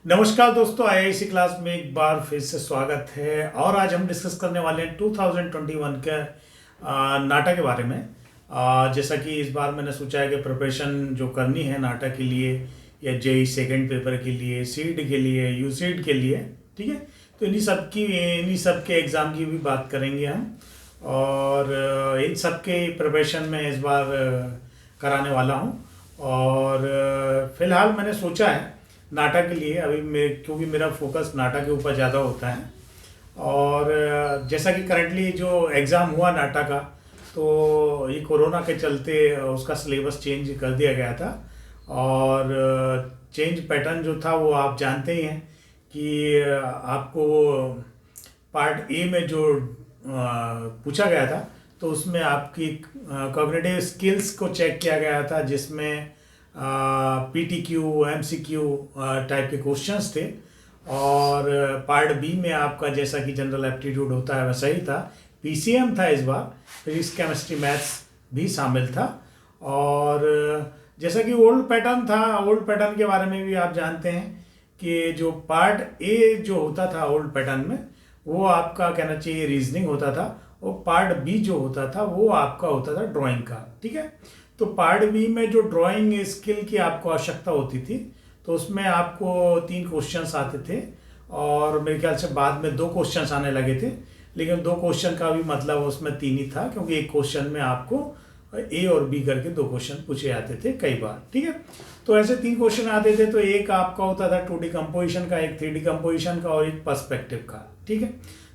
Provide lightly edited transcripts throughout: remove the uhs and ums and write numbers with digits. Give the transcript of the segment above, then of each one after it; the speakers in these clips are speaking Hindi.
नमस्कार दोस्तों, आईआईसी क्लास में एक बार फिर से स्वागत है। और आज हम डिस्कस करने वाले हैं 2021 के नाटा के बारे में। जैसा कि इस बार मैंने सोचा है कि प्रिपरेशन जो करनी है नाटा के लिए या जेई सेकंड पेपर के लिए, सीड के लिए, यूसीड के लिए, ठीक है। तो इन्हीं सब के एग्ज़ाम की भी बात करेंगे हम। और इन सब के प्रिपरेशन में इस बार कराने वाला हूँ। और फिलहाल मैंने सोचा है नाटा के लिए अभी क्योंकि मेरा फोकस नाटा के ऊपर ज़्यादा होता है। और जैसा कि करंटली जो एग्ज़ाम हुआ नाटा का, तो ये कोरोना के चलते उसका सिलेबस चेंज कर दिया गया था। और चेंज पैटर्न जो था वो आप जानते ही हैं कि आपको पार्ट ए में जो पूछा गया था, तो उसमें आपकी कॉग्निटिव स्किल्स को चेक किया गया था, जिसमें पीटीक्यू, एमसीक्यू टाइप के क्वेश्चंस थे। और पार्ट बी में आपका जैसा कि जनरल एप्टीट्यूड होता है वैसा ही था, पीसीएम था इस बार, फिजिक्स केमिस्ट्री मैथ्स भी शामिल था। और जैसा कि ओल्ड पैटर्न था, ओल्ड पैटर्न के बारे में भी आप जानते हैं कि जो पार्ट ए जो होता था ओल्ड पैटर्न में, वो आपका कहना चाहिए रीजनिंग होता था, और पार्ट बी जो होता था वो आपका होता था ड्राइंग का, ठीक है। तो पार्ट बी में जो ड्राइंग स्किल की आपको आवश्यकता होती थी, तो उसमें आपको 3 क्वेश्चंस आते थे। और मेरे ख्याल से बाद में 2 क्वेश्चंस आने लगे थे, लेकिन 2 क्वेश्चन का भी मतलब उसमें 3 ही था, क्योंकि एक क्वेश्चन में आपको ए और बी करके 2 क्वेश्चन पूछे जाते थे कई बार, ठीक है। तो ऐसे 3 क्वेश्चन आते थे। तो एक आपका होता था 2D कंपोजिशन का, एक 3D कंपोजिशन का और एक पर्सपेक्टिव का, ठीक है।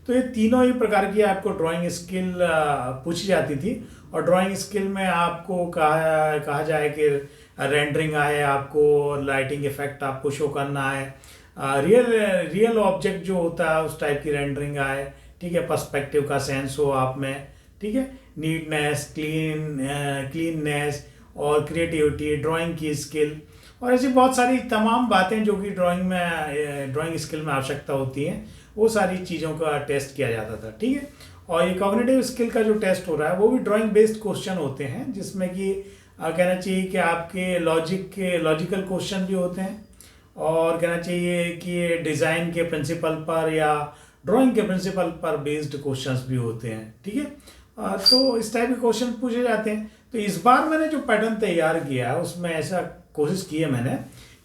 तो ये तीनों ही प्रकार की आपको ड्राइंग स्किल पूछी जाती थी। और ड्राइंग स्किल में आपको कहा जाए कि रेंडरिंग आए, आपको लाइटिंग इफेक्ट आपको शो करना है, रियल ऑब्जेक्ट जो होता है उस टाइप की रेंडरिंग आए, ठीक है। पर्सपेक्टिव का सेंस हो आप में, ठीक है। नीटनेस, क्लीननेस और क्रिएटिविटी, ड्राइंग की स्किल, और ऐसी बहुत सारी तमाम बातें जो कि ड्राइंग स्किल में आवश्यकता होती हैं, वो सारी चीज़ों का टेस्ट किया जाता था, ठीक है। और ये कॉग्निटिव स्किल का जो टेस्ट हो रहा है वो भी ड्राइंग बेस्ड क्वेश्चन होते हैं, जिसमें कि कहना चाहिए कि आपके लॉजिकल क्वेश्चन भी होते हैं, और कहना चाहिए कि डिज़ाइन के प्रिंसिपल पर या ड्राइंग के प्रिंसिपल पर बेस्ड क्वेश्चंस भी होते हैं, ठीक है। तो इस टाइप के क्वेश्चन पूछे जाते हैं। तो इस बार मैंने जो पैटर्न तैयार किया है उसमें ऐसा कोशिश की है मैंने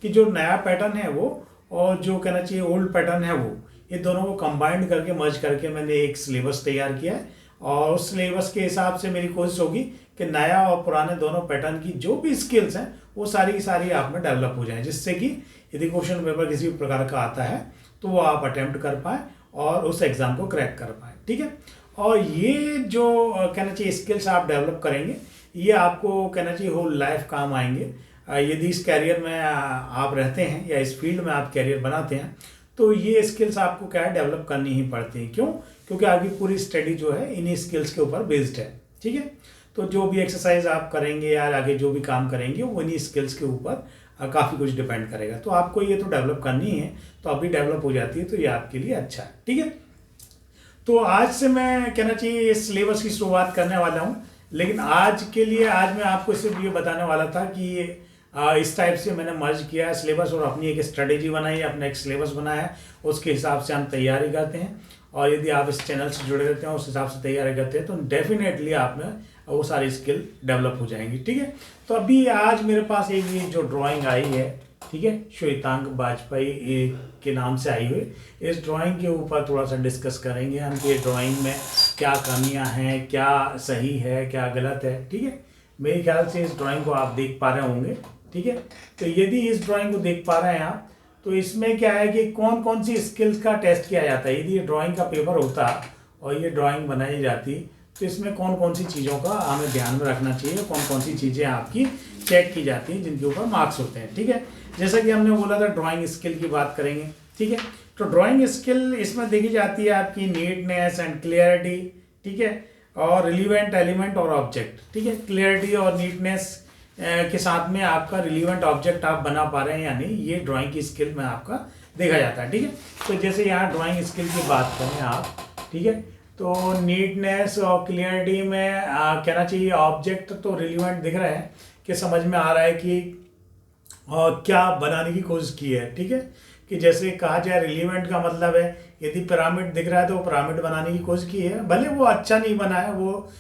कि जो नया पैटर्न है वो और जो कहना चाहिए ओल्ड पैटर्न है वो, ये दोनों को कंबाइंड करके मर्ज करके मैंने एक सिलेबस तैयार किया है। और उस सिलेबस के हिसाब से मेरी कोशिश होगी कि नया और पुराने दोनों पैटर्न की जो भी स्किल्स हैं वो सारी की सारी आप में डेवलप हो जाएं, जिससे कि यदि क्वेश्चन पेपर किसी भी प्रकार का आता है तो वो आप अटेम्प्ट कर पाएँ और उस एग्ज़ाम को क्रैक कर पाएँ, ठीक है। और ये जो कहना चाहिए स्किल्स आप डेवलप करेंगे, ये आपको कहना चाहिए होल लाइफ काम आएंगे। यदि इस कैरियर में आप रहते हैं या इस फील्ड में आप कैरियर बनाते हैं, तो ये स्किल्स आपको क्या है डेवलप करनी ही पड़ती हैं। क्यों? क्योंकि आपकी पूरी स्टडी जो है इन्हीं स्किल्स के ऊपर बेस्ड है, ठीक है। तो जो भी एक्सरसाइज आप करेंगे या आगे जो भी काम करेंगे वो इन्हीं स्किल्स के ऊपर काफ़ी कुछ डिपेंड करेगा। तो आपको ये तो डेवलप करनी है, तो अभी डेवलप हो जाती है तो ये आपके लिए अच्छा है, ठीक है। तो आज से मैं कहना चाहिए इस सिलेबस की शुरुआत करने वाला हूँ। लेकिन आज के लिए आज मैं आपको सिर्फ ये बताने वाला था कि इस टाइप से मैंने मर्ज किया है सिलेबस और अपनी एक स्ट्रेटेजी बनाई है, अपना एक सिलेबस बनाया है, उसके हिसाब से हम तैयारी करते हैं। और यदि आप इस चैनल से जुड़े रहते हैं, उस हिसाब से तैयारी करते हैं, तो डेफिनेटली आप में वो सारी स्किल डेवलप हो जाएंगी, ठीक है। तो अभी आज मेरे पास एक ये जो ड्राइंग आई है, ठीक है, श्वेतांग वाजपेयी के नाम से आई हुई, इस ड्राइंग के ऊपर थोड़ा सा डिस्कस करेंगे हम कि ड्राइंग में क्या कमियां हैं, क्या सही है, क्या गलत है, ठीक है। मेरे ख्याल से इस ड्राइंग को आप देख पा रहे होंगे, ठीक है। तो यदि इस ड्राइंग को देख पा रहे हैं आप, तो इसमें क्या है कि कौन कौन सी स्किल्स का टेस्ट किया जाता है। यदि ये ड्राइंग का पेपर होता और ये ड्राइंग बनाई जाती, तो इसमें कौन कौन सी चीज़ों का हमें ध्यान में रखना चाहिए, कौन कौन सी चीज़ें आपकी चेक की जाती हैं जिनके ऊपर मार्क्स होते हैं, ठीक है। जैसा कि हमने बोला था ड्राइंग स्किल की बात करेंगे, ठीक है। तो ड्राइंग स्किल इसमें देखी जाती है आपकी नीटनेस एंड क्लियरिटी, ठीक है, और रिलीवेंट एलिमेंट और ऑब्जेक्ट, ठीक है। क्लियरिटी और नीटनेस के साथ में आपका रिलीवेंट ऑब्जेक्ट आप बना पा रहे हैं या नहीं, ये ड्राइंग की स्किल में आपका देखा जाता है, ठीक है। तो जैसे यहाँ ड्राइंग स्किल की बात करें आप, ठीक है, तो नीटनेस और क्लियरिटी में कहना चाहिए ऑब्जेक्ट तो रिलीवेंट दिख रहा है कि समझ में आ रहा है कि क्या बनाने की कोशिश की है, ठीक है। कि जैसे कहा जाए रिलीवेंट का मतलब है यदि पिरामिड दिख रहा है तो वो पिरामिड बनाने की कोशिश की है, भले वो अच्छा नहीं बना है वो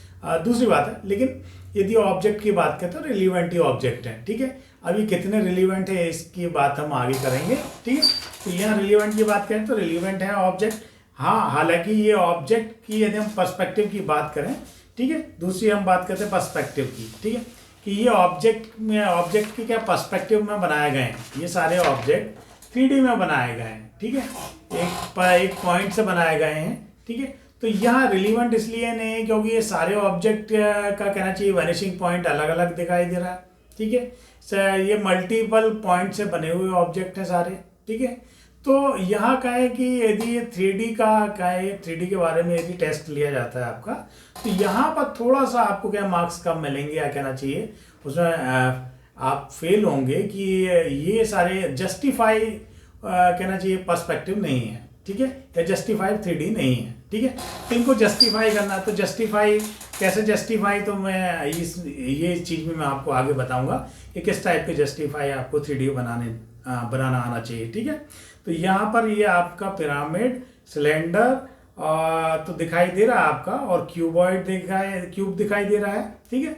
दूसरी बात है, लेकिन यदि ऑब्जेक्ट की बात करें तो रिलीवेंट ही ऑब्जेक्ट है। ठीक है, अभी कितने रिलीवेंट है इसकी बात हम आगे करेंगे। ठीक है, तो यहाँ रिलीवेंट की बात करें तो रिलीवेंट है ऑब्जेक्ट। हाँ, हालांकि ये ऑब्जेक्ट की यदि हम पर्सपेक्टिव की बात करें, ठीक है, दूसरी हम बात करते हैं पर्सपेक्टिव की। ठीक है, कि ये ऑब्जेक्ट की क्या पर्सपेक्टिव में बनाए गए हैं, ये सारे ऑब्जेक्ट 3D में बनाए गए हैं। ठीक है, एक पॉइंट से बनाए गए हैं। ठीक है, तो यहाँ रिलीवेंट इसलिए नहीं है क्योंकि ये सारे ऑब्जेक्ट का कहना चाहिए वैनिशिंग पॉइंट अलग अलग दिखाई दे रहा है। ठीक है, ये मल्टीपल पॉइंट से बने हुए ऑब्जेक्ट हैं सारे। ठीक है, तो यहाँ का है कि यदि ये 3D का है, 3D के बारे में यदि टेस्ट लिया जाता है आपका, तो यहाँ पर थोड़ा सा आपको क्या मार्क्स कम मिलेंगे या कहना चाहिए उसमें आप फेल होंगे कि ये सारे जस्टिफाई कहना चाहिए पर्सपेक्टिव नहीं है। ठीक है, या जस्टिफाई 3D नहीं है। ठीक है, तो इनको जस्टिफाई करना, तो जस्टिफाई कैसे जस्टिफाई, तो मैं ये चीज़ में मैं आपको आगे बताऊंगा कि किस टाइप के जस्टिफाई आपको 3D बनाना आना चाहिए। ठीक है, तो यहाँ पर ये आपका पिरामिड, सिलेंडर तो दिखाई दे रहा है आपका, और क्यूब दिखाई दे रहा है। ठीक है,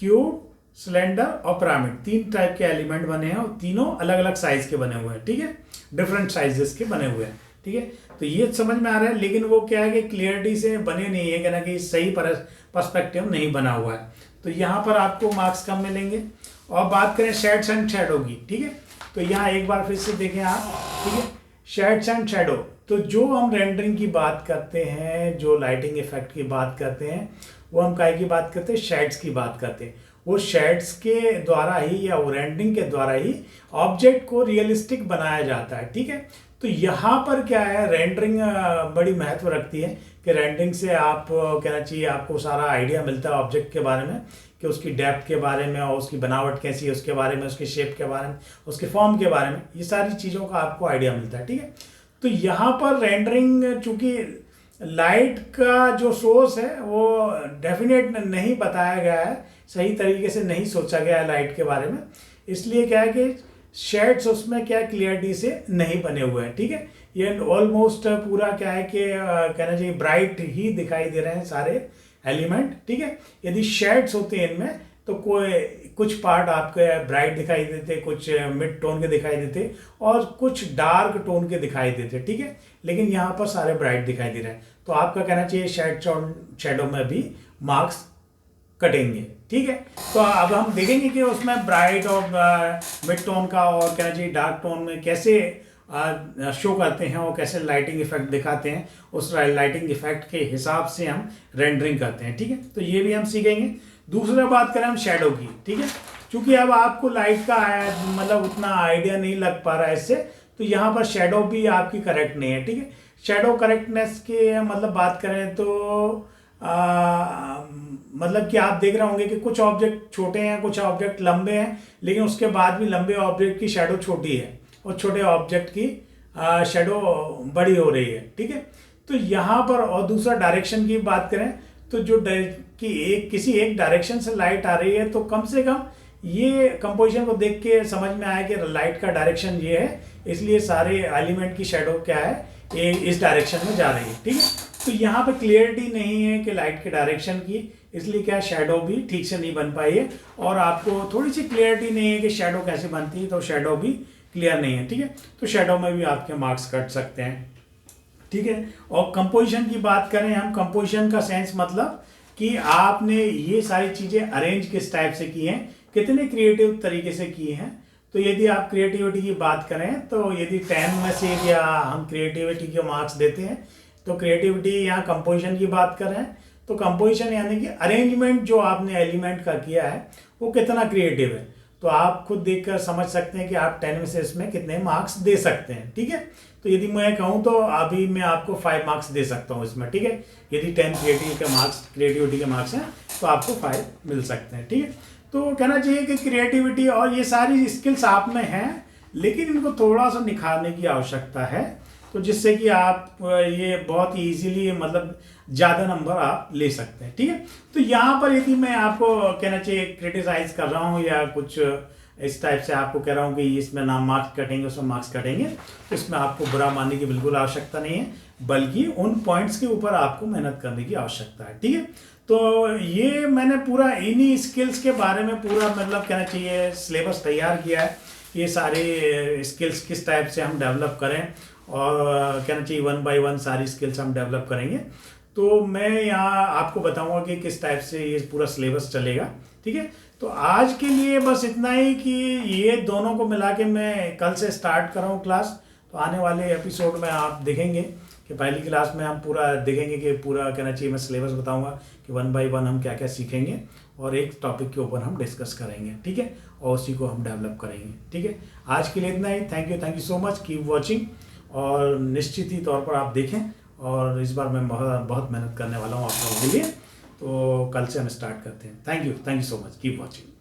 क्यूब, सिलेंडर और पिरामिड, 3 टाइप के एलिमेंट बने हैं और तीनों अलग अलग साइज के बने हुए हैं। ठीक है, डिफरेंट साइजेस के बने हुए हैं। ठीक है, तो ये समझ में आ रहा है, लेकिन वो क्या है कि क्लियरिटी से बने नहीं है, कहना कि सही पर्सपेक्टिव नहीं बना हुआ है, तो यहाँ पर आपको मार्क्स कम मिलेंगे। और बात करें शेड्स एंड शैडो की, ठीक है, तो यहाँ एक बार फिर से देखें आप। ठीक है, शेड्स एंड शैडो, तो जो हम रेंडरिंग की बात करते हैं, जो लाइटिंग इफेक्ट की बात करते हैं, वो हम काय की बात करते हैं, शेड्स की बात करते हैं। वो शेड्स के द्वारा ही या वो रेंडरिंग के द्वारा ही ऑब्जेक्ट को रियलिस्टिक बनाया जाता है। ठीक है, तो यहाँ पर क्या है, रेंडरिंग बड़ी महत्व रखती है कि रेंडरिंग से आप कहना चाहिए आपको सारा आइडिया मिलता है ऑब्जेक्ट के बारे में, कि उसकी डेप्थ के बारे में और उसकी बनावट कैसी है उसके बारे में, उसके शेप के बारे में, उसके फॉर्म के बारे में, ये सारी चीज़ों का आपको आइडिया मिलता है। ठीक है, तो यहाँ पर रेंडरिंग चूँकि लाइट का जो सोर्स है वो डेफिनेट नहीं बताया गया है, सही तरीके से नहीं सोचा गया है लाइट के बारे में, इसलिए क्या है कि शेड्स उसमें क्या क्लियरिटी से नहीं बने हुए हैं। ठीक है, ये ऑलमोस्ट पूरा क्या है कि कहना चाहिए ब्राइट ही दिखाई दे रहे हैं सारे एलिमेंट। ठीक है, यदि शेड्स होते हैं इनमें तो कुछ पार्ट आपके ब्राइट दिखाई देते, कुछ मिड टोन के दिखाई देते और कुछ डार्क टोन के दिखाई देते। ठीक है, लेकिन यहाँ पर सारे ब्राइट दिखाई दे रहे हैं, तो आपका कहना चाहिए शेडो में भी मार्क्स कटेंगे। ठीक है, तो अब हम देखेंगे कि उसमें ब्राइट और मिड टोन का और कहना चाहिए डार्क टोन में कैसे शो करते हैं और कैसे लाइटिंग इफेक्ट दिखाते हैं, उस लाइटिंग इफेक्ट के हिसाब से हम रेंडरिंग करते हैं। ठीक है, तो ये भी हम सीखेंगे। दूसरा बात करें हम शेडो की। ठीक है, क्योंकि अब आपको लाइट का मतलब उतना आइडिया नहीं लग पा रहा है इससे, तो यहाँ पर शेडो भी आपकी करेक्ट नहीं है। ठीक है, शेडो करेक्टनेस के मतलब बात करें तो मतलब कि आप देख रहे होंगे कि कुछ ऑब्जेक्ट छोटे हैं, कुछ ऑब्जेक्ट लंबे हैं, लेकिन उसके बाद भी लंबे ऑब्जेक्ट की शेडो छोटी है और छोटे ऑब्जेक्ट की शेडो बड़ी हो रही है। ठीक है, तो यहाँ पर और दूसरा डायरेक्शन की बात करें तो जो किसी एक डायरेक्शन से लाइट आ रही है, तो कम से कम ये कंपोजिशन को देख के समझ में आया कि लाइट का डायरेक्शन ये है, इसलिए सारे एलिमेंट की शेडो क्या है, ये इस डायरेक्शन में जा रही है। ठीक है, तो यहाँ पे क्लियरिटी नहीं है कि लाइट के डायरेक्शन की, इसलिए क्या शेडो भी ठीक से नहीं बन पाई है, और आपको थोड़ी सी क्लियरिटी नहीं है कि शेडो कैसे बनती है, तो शेडो भी क्लियर नहीं है। ठीक है, तो शेडो में भी आपके मार्क्स कट सकते हैं। ठीक है, और कंपोजिशन की बात करें हम, कंपोजिशन का सेंस मतलब कि आपने ये सारी चीज़ें अरेंज किस टाइप से की हैं, कितने क्रिएटिव तरीके से की हैं। तो यदि आप क्रिएटिविटी की बात करें तो यदि 10 में से या हम क्रिएटिविटी के मार्क्स देते हैं, तो क्रिएटिविटी यहाँ कंपोजिशन की बात करें तो कंपोजिशन यानी कि अरेंजमेंट जो आपने एलिमेंट का किया है वो कितना क्रिएटिव है, तो आप खुद देखकर समझ सकते हैं कि आप 10 में से इसमें कितने मार्क्स दे सकते हैं। ठीक है, तो यदि मैं कहूँ तो अभी मैं आपको 5 मार्क्स दे सकता हूँ इसमें। ठीक है, यदि 10 क्रिएटिविटी के मार्क्स हैं तो आपको 5 मिल सकते हैं। ठीक है, तो कहना चाहिए कि क्रिएटिविटी और ये सारी स्किल्स आप में हैं, लेकिन इनको थोड़ा सा निखारने की आवश्यकता है, तो जिससे कि आप ये बहुत ही ईजीली मतलब ज़्यादा नंबर आप ले सकते हैं। ठीक है, तो यहाँ पर यदि मैं आपको कहना चाहिए क्रिटिसाइज कर रहा हूँ या कुछ इस टाइप से आपको कह रहा हूँ कि इसमें ना मार्क्स कटेंगे उसमें मार्क्स कटेंगे, तो इसमें आपको बुरा मानने की बिल्कुल आवश्यकता नहीं है, बल्कि उन पॉइंट्स के ऊपर आपको मेहनत करने की आवश्यकता है। ठीक है, तो ये मैंने पूरा इन्हीं स्किल्स के बारे में पूरा मतलब कहना चाहिए सिलेबस तैयार किया है। ये सारे स्किल्स किस टाइप से हम डेवलप करें और कहना चाहिए 1 बाय 1 सारी स्किल्स हम डेवलप करेंगे। तो मैं यहाँ आपको बताऊंगा कि किस टाइप से ये पूरा सिलेबस चलेगा। ठीक है, तो आज के लिए बस इतना ही कि ये दोनों को मिला के मैं कल से स्टार्ट कर रहा हूँ क्लास। तो आने वाले एपिसोड में आप देखेंगे कि पहली क्लास में हम पूरा देखेंगे कि पूरा कहना चाहिए मैं सिलेबस बताऊंगा कि 1 बाय 1 हम क्या क्या सीखेंगे और एक टॉपिक के ऊपर हम डिस्कस करेंगे। ठीक है, और उसी को हम डेवलप करेंगे। ठीक है, आज के लिए इतना ही। Thank you so much, keep watching, और निश्चित ही तौर पर आप देखें। और इस बार मैं बहुत मेहनत करने वाला हूँ आप लोगों के लिए। तो कल से हम स्टार्ट करते हैं। Thank you so much, keep watching.